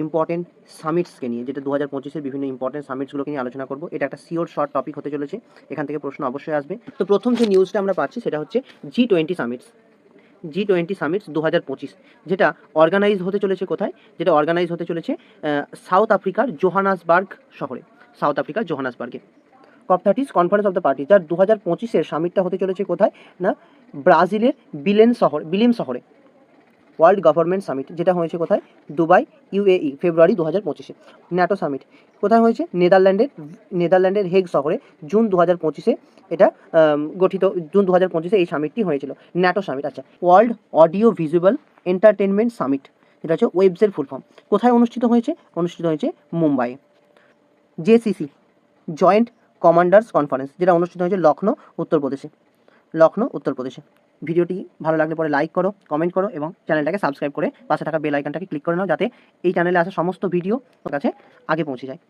Important সামিটসকে নিয়ে, যেটা 2025-এর বিভিন্ন ইম্পর্টেন্ট সামিটসগুলোকে নিয়ে আলোচনা করবো। এটা একটা শিওর শর্ট টপিক হতে চলেছে, এখান থেকে প্রশ্ন অবশ্যই আসবে। তো প্রথম যে নিউজটা আমরা পাচ্ছি সেটা হচ্ছে G20 সামিটস। G20 সামিটস 2025, যেটা অর্গানাইজ হতে চলেছে কোথায়? যেটা অর্গানাইজ হতে চলেছে সাউথ আফ্রিকার জোহানাসবার্গ শহরে, সাউথ আফ্রিকার জোহানাসবার্গে। COP30 conference of the party, যার 2025-এর সামিটটা হতে চলেছে কোথায় না ব্রাজিলের বিলেম শহরে। ওয়ার্ল্ড গভর্নমেন্ট সামিট, যেটা হয়েছে কোথায়? দুবাই, UAE, ফেব্রুয়ারি 2025-এ। ন্যাটো সামিট কোথায় হয়েছে? নেদারল্যান্ডের হেগ শহরে জুন 2025-এ এটা গঠিত, জুন 2025-এ এই সামিটটি হয়েছিল, ন্যাটো সামিট। আচ্ছা, world audio visual entertainment summit, যেটা হচ্ছে ওয়েবসের ফুল ফর্ম, কোথায় অনুষ্ঠিত হয়েছে? অনুষ্ঠিত হয়েছে Mumbai. JCC joint commanders conference, যেটা অনুষ্ঠিত হয়েছে লখনৌ উত্তরপ্রদেশে। ভিডিওটি ভালো লাগলে পরে লাইক করো, কমেন্ট করো এবং চ্যানেলটাকে সাবস্ক্রাইব করে পাশে থাকা বেল আইকনটাকে ক্লিক করে নাও, যাতে এই চ্যানেলে আসা সমস্ত ভিডিও তোর কাছে আগে পৌঁছে যায়।